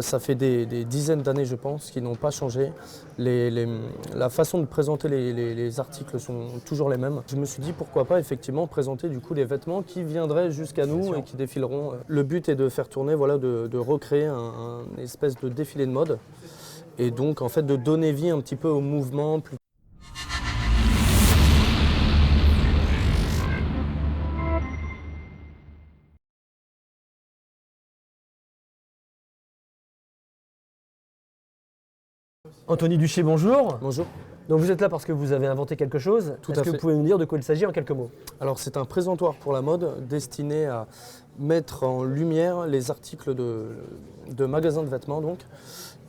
Ça fait des dizaines d'années, je pense, qui n'ont pas changé. La façon de présenter les articles sont toujours les mêmes. Je me suis dit pourquoi pas effectivement présenter du coup les vêtements qui viendraient jusqu'à nous et qui défileront. Le but est de faire tourner, voilà, de recréer un espèce de défilé de mode et donc en fait de donner vie un petit peu au mouvement. Anthony Duché, bonjour. Bonjour. Donc vous êtes là parce que vous avez inventé quelque chose. Tout Est-ce à que fait. vous pouvez nous dire de quoi il s'agit en quelques mots? Alors c'est un présentoir pour la mode destiné à mettre en lumière les articles de magasins de vêtements donc,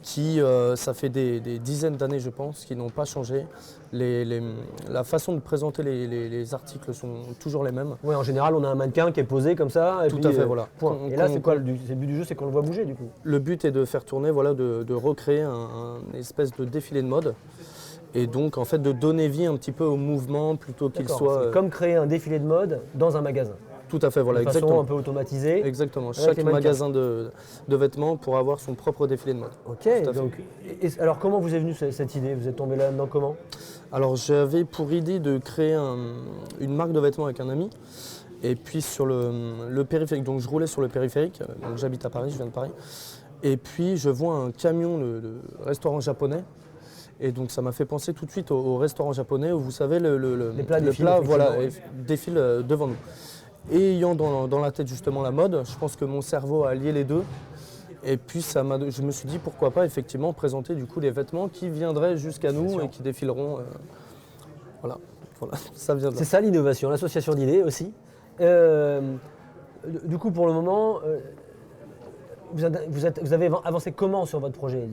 qui, ça fait des dizaines d'années je pense, qui n'ont pas changé. La façon de présenter les articles sont toujours les mêmes. Oui, en général, on a un mannequin qui est posé comme ça. Tout à fait, voilà. Point. Et là, c'est quoi le but du jeu? C'est qu'on le voit bouger du coup. Le but est de faire tourner, voilà, de recréer un espèce de défilé de mode. Et donc en fait de donner vie un petit peu au mouvement plutôt qu'il soit. C'est comme créer un défilé de mode dans un magasin. Tout à fait, voilà, De façon exactement. un peu automatisée. Exactement. Chaque magasin de vêtements pour avoir son propre défilé de mode. Ok. Donc, alors comment vous est venue cette idée? Vous êtes tombé là-dedans comment? Alors j'avais pour idée de créer une marque de vêtements avec un ami. Et puis sur le périphérique, donc je roulais sur le périphérique, donc j'habite à Paris, je viens de Paris. Et puis je vois un camion de restaurant japonais. Et donc ça m'a fait penser tout de suite au restaurant japonais où vous savez Les plats défilent devant nous. Et ayant dans la tête justement la mode, je pense que mon cerveau a lié les deux. Et puis je me suis dit pourquoi pas effectivement présenter du coup les vêtements qui viendraient jusqu'à nous et qui défileront. Voilà, ça vient de là. C'est ça l'innovation, l'association d'idées aussi. Du coup, pour le moment, vous avez avancé comment sur votre projet?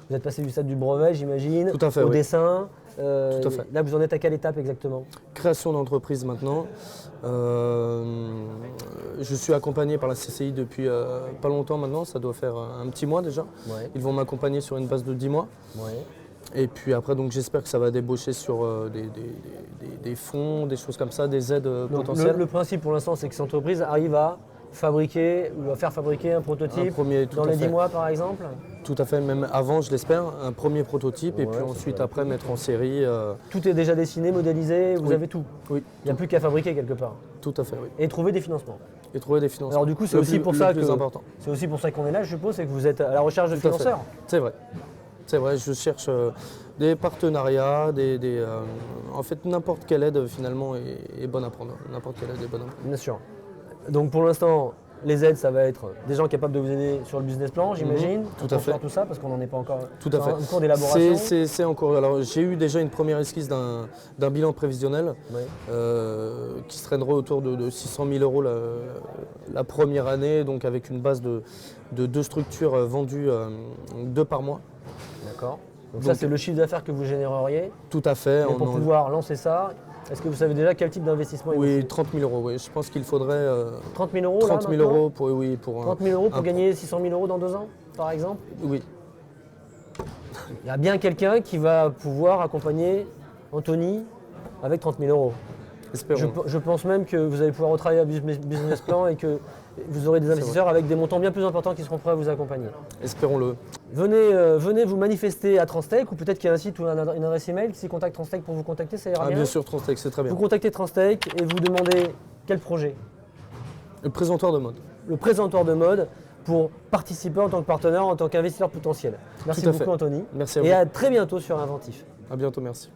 Vous êtes passé du stade du brevet, j'imagine, Tout à fait, au oui. dessin. Tout à fait. Là, vous en êtes à quelle étape exactement? Création d'entreprise maintenant. Je suis accompagné par la CCI depuis pas longtemps maintenant, ça doit faire un petit mois déjà. Ouais. Ils vont m'accompagner sur une base de 10 mois. Ouais. Et puis après, donc j'espère que ça va débaucher sur des fonds, des choses comme ça, des aides Donc, potentielles. le principe pour l'instant, c'est que cette entreprise arrive à fabriquer ou à faire fabriquer un prototype dans les 10 mois par exemple? Tout à fait, même avant, je l'espère, un premier prototype et puis ensuite après mettre en série. Tout est déjà dessiné, modélisé, vous Oui. avez tout? Oui, Il n'y a plus qu'à fabriquer quelque part. tout à fait, oui. Et trouver des financements. Et trouver des financements. Alors du coup, c'est Le aussi plus- pour le ça plus important. c'est aussi pour ça qu'on est là, je suppose, c'est que vous êtes à la recherche de Tout à fait. financeurs. C'est vrai. C'est vrai, je cherche des partenariats, en fait n'importe quelle aide finalement est bonne à prendre. N'importe quelle aide est bonne à prendre. Bien sûr. Donc pour l'instant, les aides, ça va être des gens capables de vous aider sur le business plan, j'imagine. Tout à fait. Tout ça, parce qu'on n'en est pas encore Tout à fait. en cours d'élaboration. C'est encore. Alors j'ai eu déjà une première esquisse d'un bilan prévisionnel Oui. qui se traînerait autour de 600 000 € la première année, donc avec une base de 2 structures vendues 2 par mois. D'accord. Donc ça, c'est le chiffre d'affaires que vous généreriez. Tout à fait. Mais pour pouvoir lancer ça, est-ce que vous savez déjà quel type d'investissement il vous Oui, faut? 30 000 €. Oui. Je pense qu'il faudrait 30 000 euros 30 000 là, maintenant € pour, oui, pour 30 000 euros pour un- gagner 600 000 € dans 2 ans, par exemple? Oui, Il y a bien quelqu'un qui va pouvoir accompagner Anthony avec 30 000 euros. espérons. Je pense même que vous allez pouvoir retravailler un business plan et que vous aurez des investisseurs avec des montants bien plus importants qui seront prêts à vous accompagner. Espérons-le. Venez vous manifester à Transtech ou peut-être qu'il y a un site ou une adresse email. Si contacte Transtech pour vous contacter, ça ira Ah, bien. bien sûr, Transtech, c'est très bien. Vous contactez Transtech et vous demandez quel projet? Le présentoir de mode. Le présentoir de mode pour participer en tant que partenaire, en tant qu'investisseur potentiel. Merci Tout à beaucoup fait. Anthony. Merci à Et vous. à très bientôt sur Inventif. À bientôt, merci.